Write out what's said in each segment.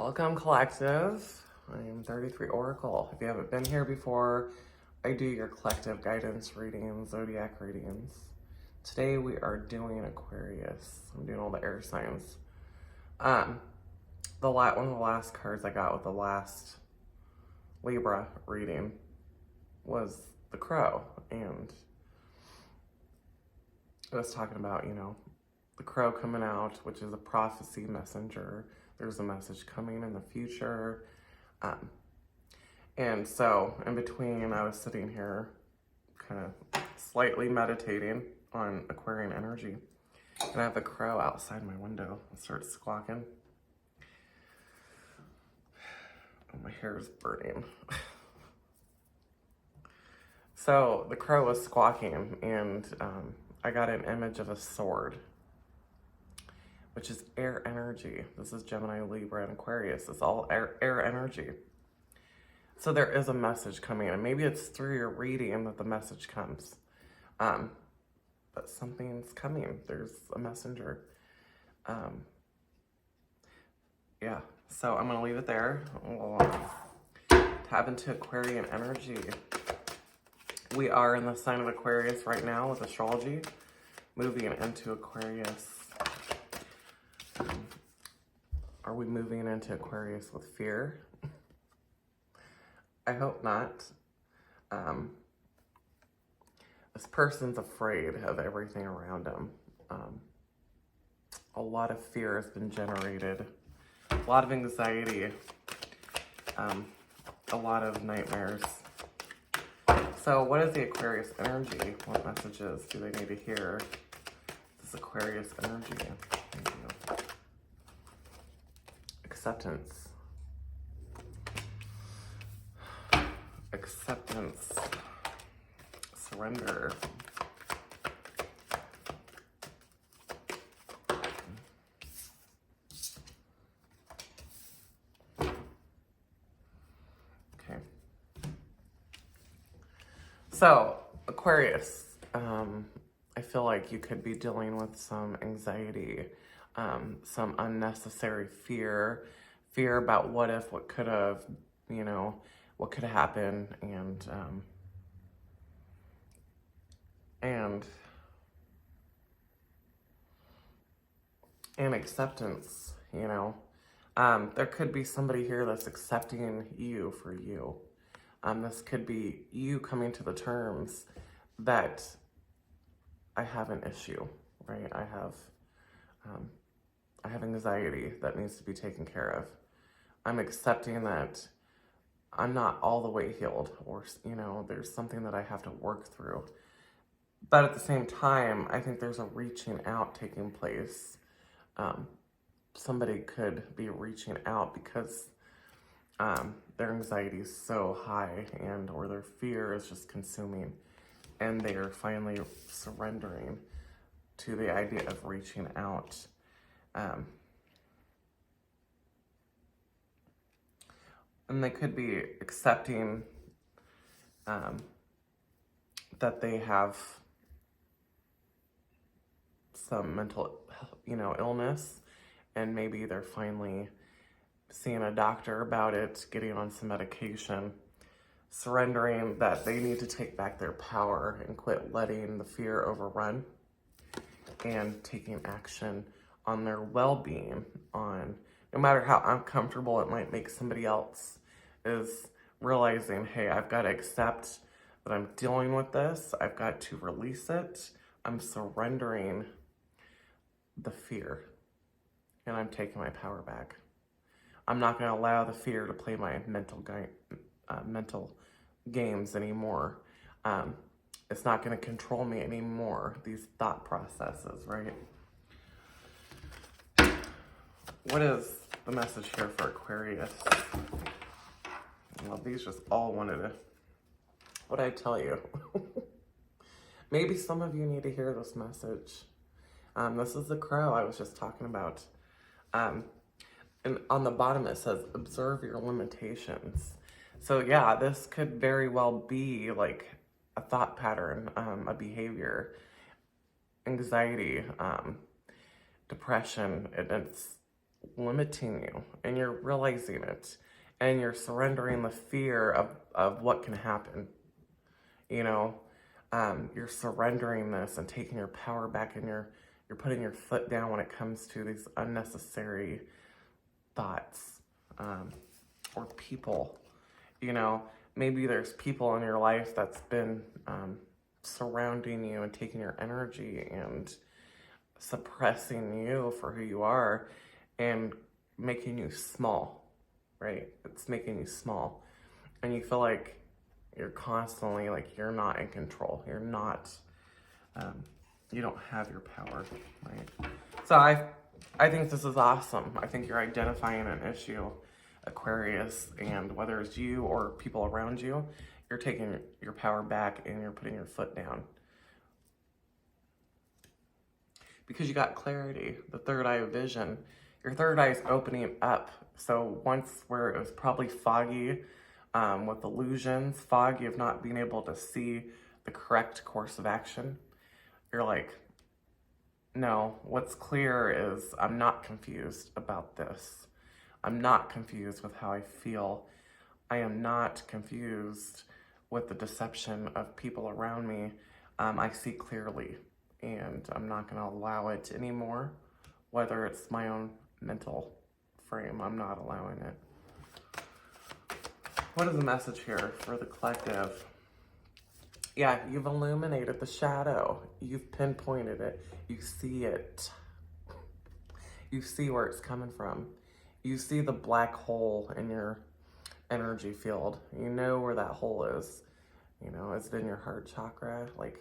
Welcome, collective. I am 33Oracle. If you haven't been here before, I do your collective guidance readings, zodiac readings. Today we are doing Aquarius. I'm doing all the air signs. One of the last cards I got with the last Libra reading was the crow, and I was talking about, the crow coming out, which is a prophecy messenger. There's a message coming in the future. And so in between, I was sitting here kind of slightly meditating on Aquarian energy. And I have a crow outside my window. It starts squawking. Oh, my hair is burning. So the crow was squawking, and I got an image of a sword, which is air energy. This is Gemini, Libra, and Aquarius. It's all air energy. So there is a message coming, and maybe it's through your reading that the message comes. But something's coming. There's a messenger. Yeah, so I'm gonna leave it there. We'll tap into Aquarian energy. We are in the sign of Aquarius right now with astrology, moving into Aquarius. Are we moving into Aquarius with fear? I hope not. This person's afraid of everything around them. A lot of fear has been generated, a lot of anxiety, a lot of nightmares. So what is the Aquarius energy? What messages do they need to hear? This Aquarius energy. Thank you. Acceptance. Acceptance. Surrender. Okay. So, Aquarius, I feel like you could be dealing with some anxiety, some unnecessary fear about what if, what could have, what could happen, and acceptance, there could be somebody here that's accepting you for you. This could be you coming to the terms that I have an issue, right? I have anxiety that needs to be taken care of. I'm accepting that I'm not all the way healed, or, there's something that I have to work through. But at the same time, I think there's a reaching out taking place. Somebody could be reaching out because their anxiety is so high, or their fear is just consuming, and they are finally surrendering to the idea of reaching out. And they could be accepting that they have some mental, illness, and maybe they're finally seeing a doctor about it, getting on some medication, surrendering that they need to take back their power and quit letting the fear overrun, and taking action on their well-being, on no matter how uncomfortable it might make somebody else, is realizing, hey, I've got to accept that I'm dealing with this. I've got to release it. I'm surrendering the fear, and I'm taking my power back. I'm not going to allow the fear to play my mental games anymore. It's not going to control me anymore, these thought processes, right? What is the message here for Aquarius? Well, these just all wanted to, what'd I tell you? Maybe some of you need to hear this message. This is the crow I was just talking about. And on the bottom it says, observe your limitations. So yeah, this could very well be like a thought pattern, a behavior, anxiety, depression. It's limiting you, and you're realizing it, and you're surrendering the fear of what can happen. You know, you're surrendering this and taking your power back, and you're putting your foot down when it comes to these unnecessary thoughts, or people. You know, maybe there's people in your life that's been surrounding you and taking your energy and suppressing you for who you are and making you small, right? It's making you small. And you feel like you're constantly, like, you're not in control. You're not, you don't have your power, right? So I think this is awesome. I think you're identifying an issue, Aquarius, and whether it's you or people around you, you're taking your power back and you're putting your foot down. Because you got clarity, the third eye of vision. Your third eye is opening up. So once where it was probably foggy, with illusions, foggy of not being able to see the correct course of action, you're like, no, what's clear is I'm not confused about this. I'm not confused with how I feel. I am not confused with the deception of people around me. I see clearly, and I'm not going to allow it anymore, whether it's my own mental frame. I'm not allowing it. What is the message here for the collective? Yeah, you've illuminated the shadow. You've pinpointed it. You see it. You see where it's coming from. You see the black hole in your energy field. You know where that hole is. You know, is it in your heart chakra? Like,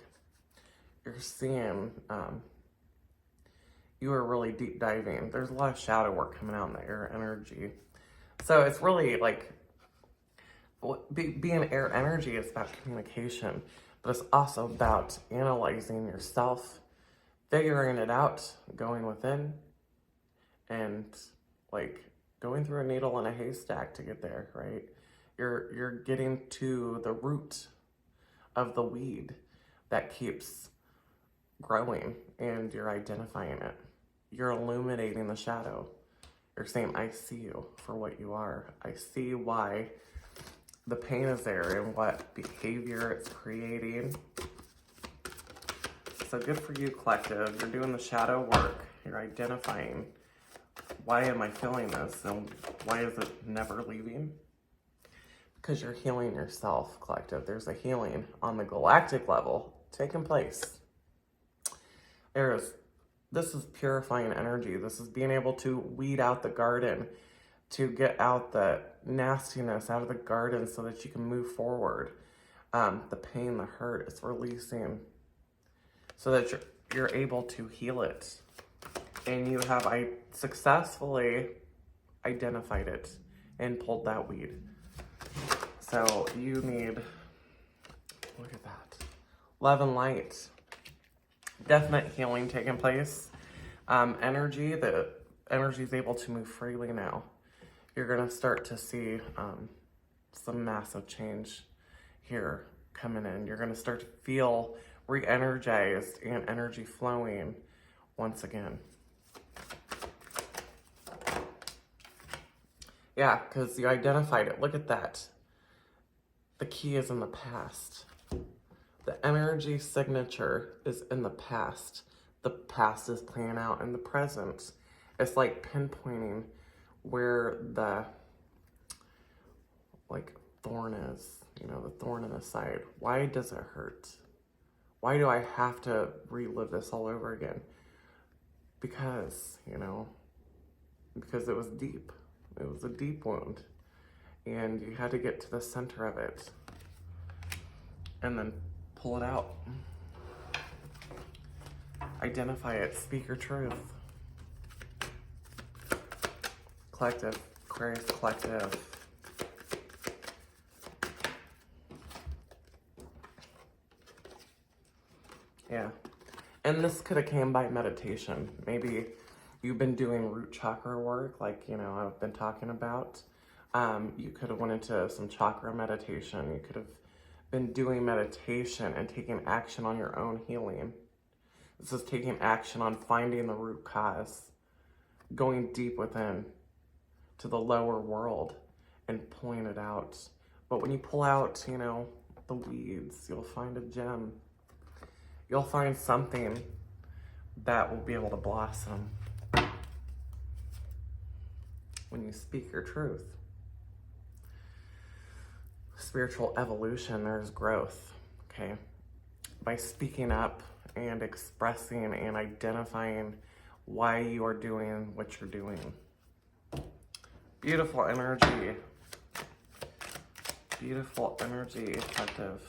you're seeing, you are really deep diving. There's a lot of shadow work coming out in the air energy. So it's really like, being air energy is about communication, but it's also about analyzing yourself, figuring it out, going within, and like going through a needle in a haystack to get there, right? You're getting to the root of the weed that keeps growing, and you're identifying it. You're illuminating the shadow. You're saying, I see you for what you are. I see why the pain is there and what behavior it's creating. So good for you, collective. You're doing the shadow work. You're identifying, why am I feeling this, and why is it never leaving? Because you're healing yourself, collective. There's a healing on the galactic level taking place. This is purifying energy. This is being able to weed out the garden, to get out the nastiness out of the garden so that you can move forward. The pain, the hurt, it's releasing so that you're able to heal it. And you have successfully identified it and pulled that weed. So you need, look at that, love and light. Definite healing taking place. The energy is able to move freely now. You're going to start to see some massive change here coming in. You're going to start to feel re-energized and energy flowing once again. Yeah, because you identified it. Look at that. The key is in the past. The energy signature is in the past. The past is playing out in the present. It's like pinpointing where the thorn is, the thorn in the side. Why does it hurt? Why do I have to relive this all over again? Because, because it was deep. It was a deep wound. And you had to get to the center of it. And then pull it out. Identify it. Speak your truth. Collective. Aquarius collective. Yeah. And this could have came by meditation. Maybe you've been doing root chakra work, like, I've been talking about. You could have went into some chakra meditation. You could have been doing meditation and taking action on your own healing. This is taking action on finding the root cause going deep within to the lower world and pulling it out. But when you pull out, you know, the weeds, you'll find a gem. You'll find something that will be able to blossom when you speak your truth. Spiritual evolution, there's growth, okay? By speaking up and expressing and identifying why you are doing what you're doing. Beautiful energy. Beautiful energy, effective.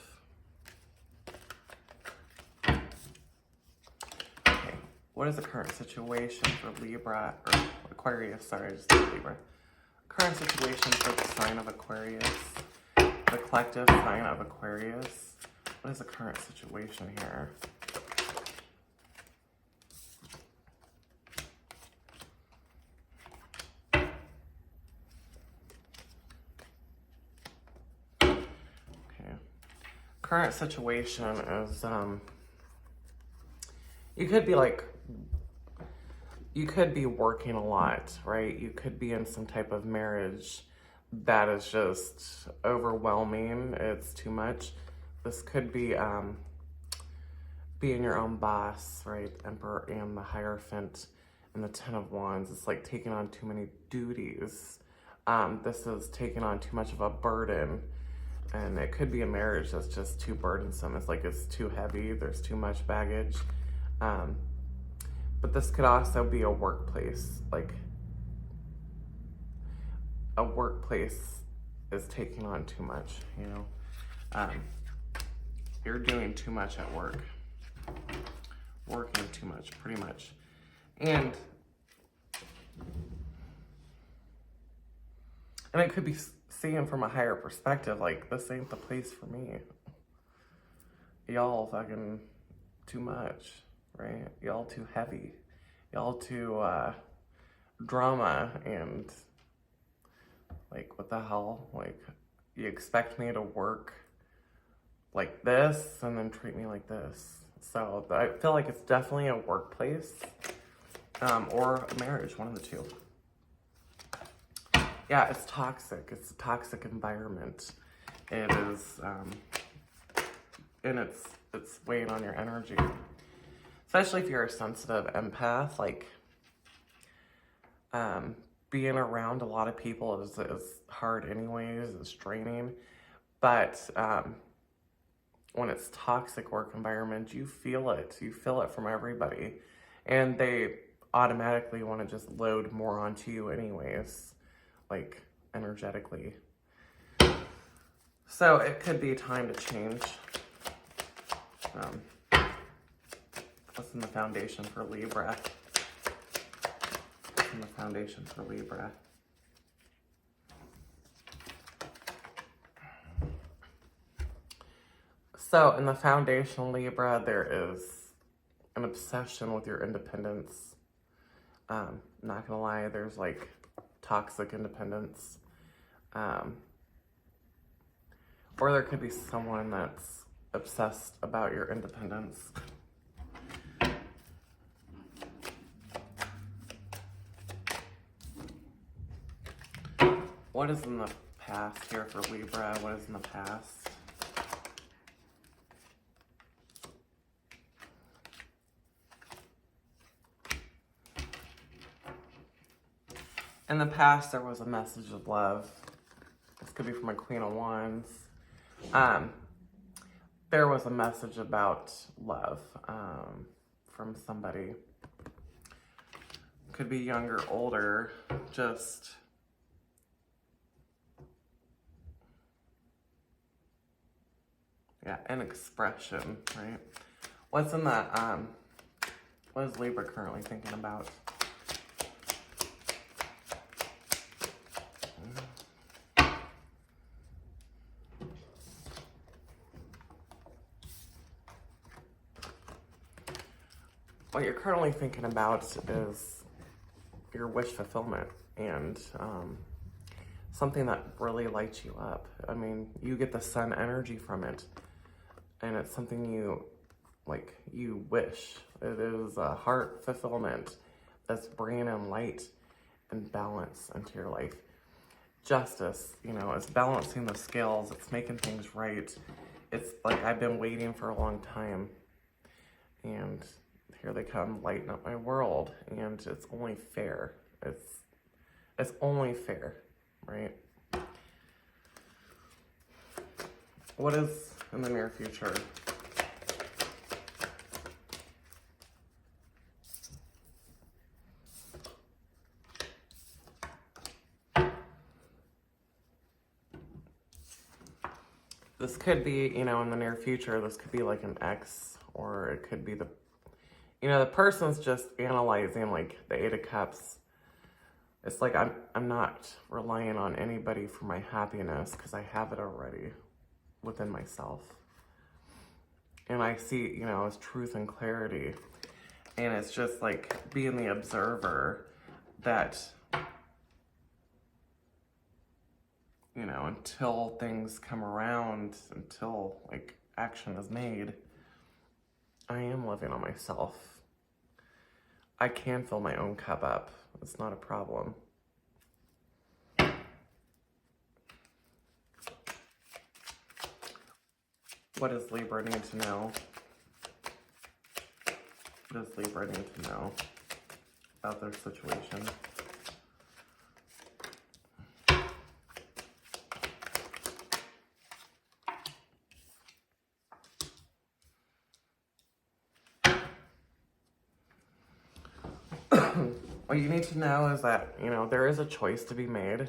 Okay, what is the current situation for Libra, or Aquarius, sorry, I just said Libra. Current situation for the sign of Aquarius, the collective sign of Aquarius. What is the current situation here? Current situation is, you could be working a lot, right? You could be in some type of marriage that is just overwhelming. It's too much. This could be being your own boss, right? Emperor and the Hierophant and the Ten of Wands. It's like taking on too many duties. This is taking on too much of a burden. And it could be a marriage that's just too burdensome. It's like it's too heavy. There's too much baggage. But this could also be a workplace. Like a workplace is taking on too much, you know. You're doing too much at work. Working too much, pretty much. And it could be seeing from a higher perspective, like, this ain't the place for me. Y'all fucking too much, right? Y'all too heavy. Y'all too drama, and like, what the hell? Like, you expect me to work like this and then treat me like this. So I feel like it's definitely a workplace or a marriage, one of the two. Yeah, it's toxic. It's a toxic environment. It is, and it's weighing on your energy. Especially if you're a sensitive empath, like, being around a lot of people is hard anyways, it's draining. But when it's toxic work environment, you feel it. You feel it from everybody. And they automatically want to just load more onto you anyways, like, energetically. So it could be time to change. What's in the foundation for Libra? What's in the foundation for Libra? So in the foundation, Libra, there is an obsession with your independence. Not gonna lie, there's like toxic independence. Or there could be someone that's obsessed about your independence. What is in the past here for Libra? What is in the past? In the past, there was a message of love. This could be from a Queen of Wands. There was a message about love from somebody. Could be younger, older, just yeah, an expression, right? What's in that? What is Libra currently thinking about? What you're currently thinking about is your wish fulfillment and something that really lights you up. I mean, you get the sun energy from it, and it's something you wish. It is a heart fulfillment that's bringing in light and balance into your life. Justice, you know, it's balancing the scales. It's making things right. It's like I've been waiting for a long time. And here they come, lighten up my world. And it's only fair. It's only fair, right? What is in the near future? This could be, you know, in the near future, this could be like an ex, or it could be the, you know, the person's just analyzing like the Eight of Cups. It's like I'm not relying on anybody for my happiness because I have it already within myself. And I see, you know, as truth and clarity. And it's just like being the observer that, you know, until things come around, until like action is made, I am living on myself. I can fill my own cup up. It's not a problem. What does Libra need to know? What does Libra need to know about their situation? What you need to know is that, you know, there is a choice to be made,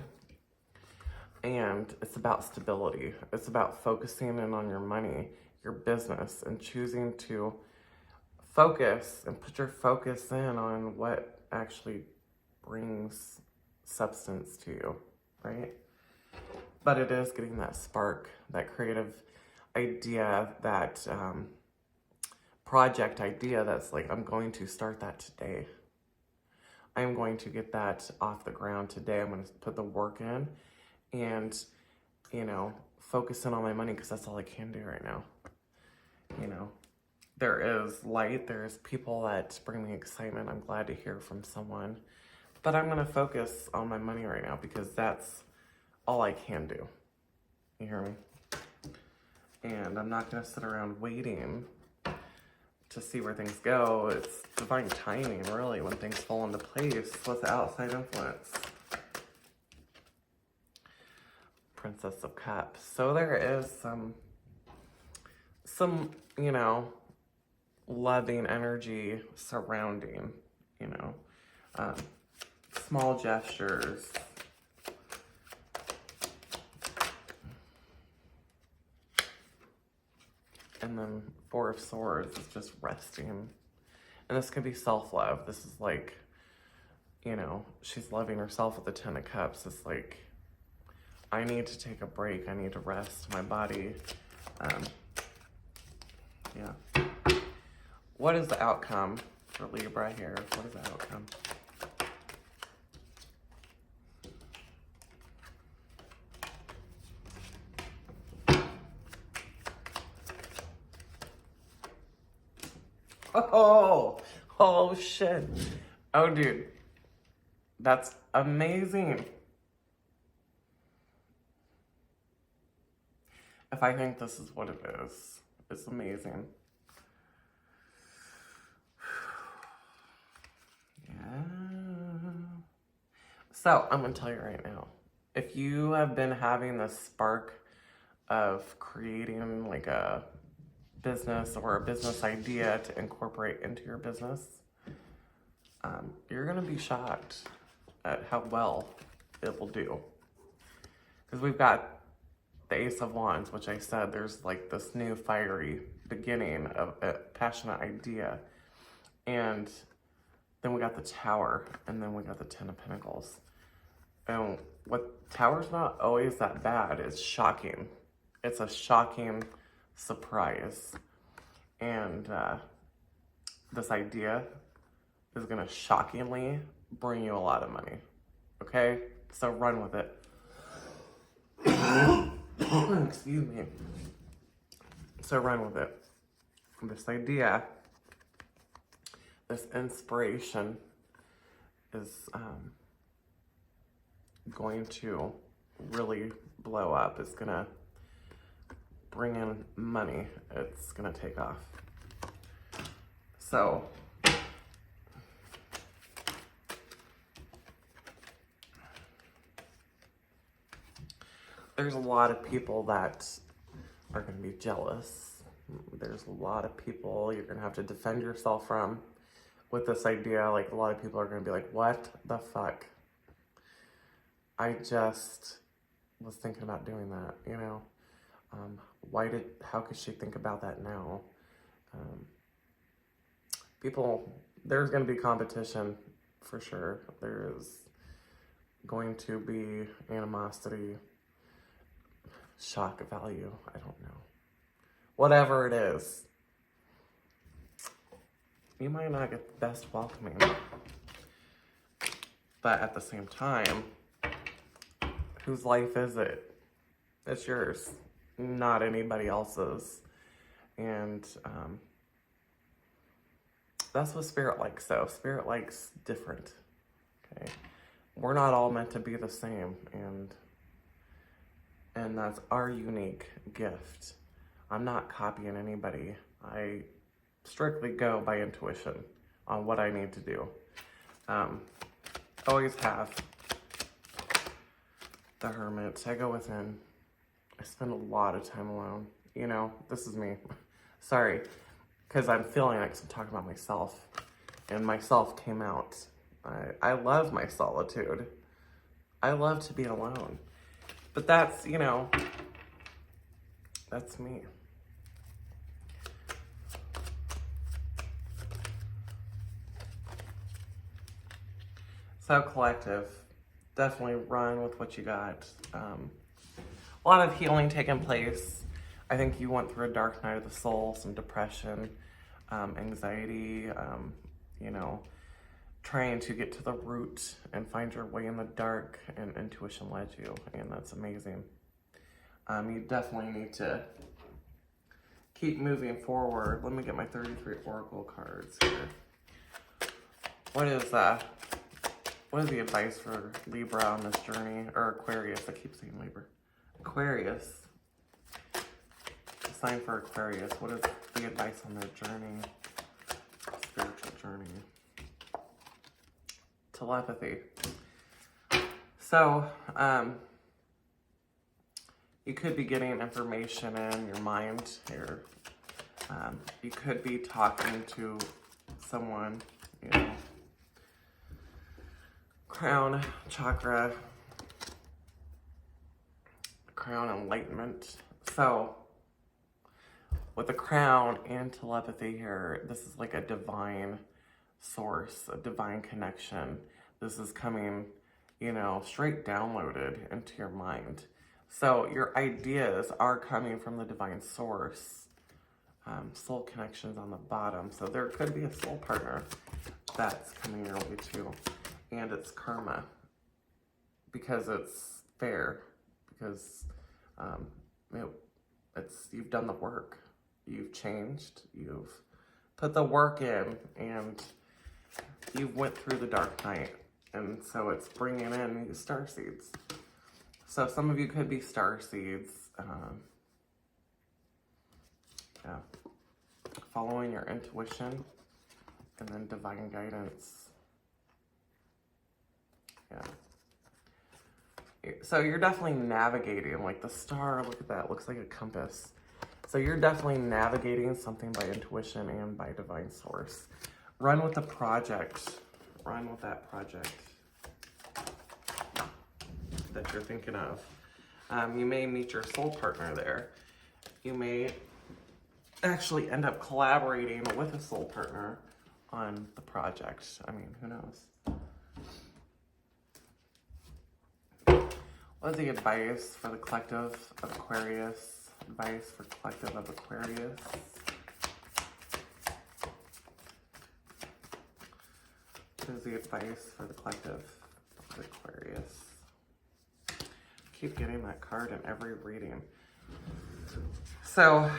and it's about stability. It's about focusing in on your money, your business, and choosing to focus and put your focus in on what actually brings substance to you, right? But it is getting that spark, that creative idea, that project idea that's like, I'm going to start that today. I'm going to get that off the ground today. I'm going to put the work in and, you know, focus in on my money because that's all I can do right now. You know, there is light. There's people that bring me excitement. I'm glad to hear from someone. But I'm going to focus on my money right now because that's all I can do. You hear me? And I'm not going to sit around waiting to see where things go. It's divine timing, really, when things fall into place with the outside influence. Princess of Cups. So there is some, you know, loving energy surrounding, you know, small gestures. And then Four of Swords is just resting. And this could be self-love. This is like, you know, she's loving herself with the Ten of Cups. It's like, I need to take a break. I need to rest my body. Yeah. What is the outcome for Libra here? What is the outcome? Oh shit. Oh, dude. That's amazing. If I think this is what it is, it's amazing. Yeah. So, I'm going to tell you right now. If you have been having this spark of creating like a business or a business idea to incorporate into your business, you're going to be shocked at how well it will do. Because we've got the Ace of Wands, which I said there's like this new fiery beginning of a passionate idea. And then we got the Tower, and then we got the Ten of Pentacles. And what Tower's not always that bad, it's shocking. It's a shocking surprise. And this idea is gonna shockingly bring you a lot of money. Okay? So run with it. Excuse me. So run with it. This idea, this inspiration is going to really blow up. It's gonna bring in money. It's gonna take off. So there's a lot of people that are going to be jealous. There's a lot of people you're going to have to defend yourself from with this idea. Like, a lot of people are going to be like, what the fuck? I just was thinking about doing that, you know? How could she think about that now? There's going to be competition for sure. There's going to be animosity, shock value, I don't know. Whatever it is, you might not get the best welcoming, but at the same time, whose life is it? It's yours, not anybody else's. And that's what Spirit likes, though. Spirit likes different, okay? We're not all meant to be the same, and that's our unique gift. I'm not copying anybody. I strictly go by intuition on what I need to do. Always have. The Hermit. I go within. I spend a lot of time alone. You know, this is me. Sorry, because I'm feeling like I'm talking about myself, and myself came out. I love my solitude. I love to be alone. But that's, you know, that's me. So collective, definitely run with what you got. A lot of healing taking place. I think you went through a dark night of the soul, some depression, anxiety, you know, trying to get to the root and find your way in the dark, and intuition led you, and that's amazing. You definitely need to keep moving forward. Let me get my 33 oracle cards here. What is the advice for Libra on this journey? Or Aquarius, I keep saying Libra. Aquarius. Sign for Aquarius. What is the advice on their journey? Spiritual journey. Telepathy. So, you could be getting information in your mind here. You could be talking to someone, you know, crown chakra, crown enlightenment. So, with the crown and telepathy here, this is like a divine source, a divine connection. This is coming, you know, straight downloaded into your mind. So your ideas are coming from the divine source. Soul connections on the bottom. So there could be a soul partner that's coming your way too. And it's karma. Because it's fair. Because you've done the work. You've changed. You've put the work in. And you've went through the dark night. And so it's bringing in these star seeds. So some of you could be star seeds. Yeah. Following your intuition and then divine guidance. Yeah. So you're definitely navigating, like the star, look at that, looks like a compass. So you're definitely navigating something by intuition and by divine source. Run with the project. Run with that project that you're thinking of. You may meet your soul partner there. You may actually end up collaborating with a soul partner on the project. I mean, who knows? What is the advice for the collective of Aquarius? Advice for collective of Aquarius. What is the advice for the collective of Aquarius? Keep getting that card in every reading. So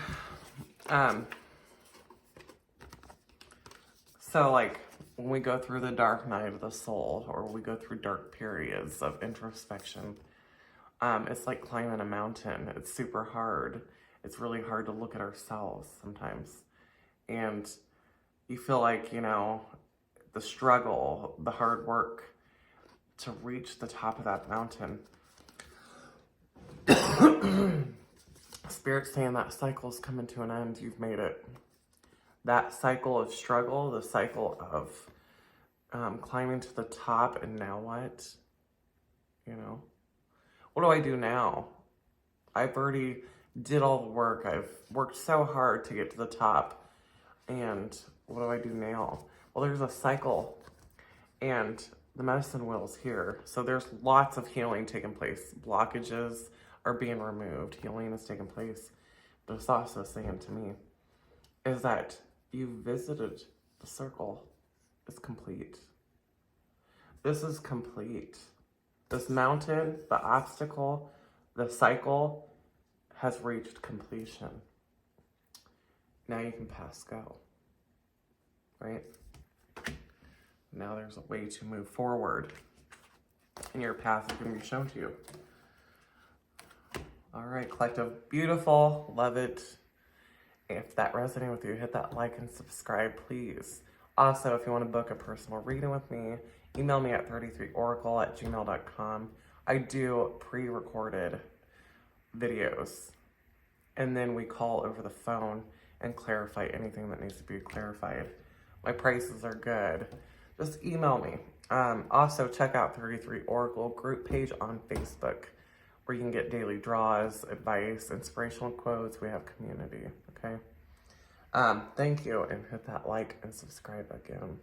like when we go through the dark night of the soul, or we go through dark periods of introspection, it's like climbing a mountain. It's super hard. It's really hard to look at ourselves sometimes. And you feel like, you know, the struggle, the hard work to reach the top of that mountain. Spirit's saying that cycle's coming to an end. You've made it. That cycle of struggle, the cycle of climbing to the top, and now what? You know? What do I do now? I've already did all the work. I've worked so hard to get to the top. And what do I do now? Well, there's a cycle. And the medicine wheel's here. So there's lots of healing taking place. Blockages are being removed. Healing is taking place. But it's also saying to me is that you visited the circle. It's complete. This is complete. This mountain, the obstacle, the cycle has reached completion. Now you can pass go, right? Now there's a way to move forward, and your path is going to be shown to you. All right, collective, beautiful, love it. If that resonated with you, hit that like and subscribe, please. Also, if you want to book a personal reading with me, email me at thirtythreeoracle@gmail.com. I do pre-recorded videos, and then we call over the phone and clarify anything that needs to be clarified. My prices are good. Just email me. Also, check out 33 Oracle group page on Facebook, where you can get daily draws, advice, inspirational quotes. We have community, okay? Thank you, and hit that like and subscribe again.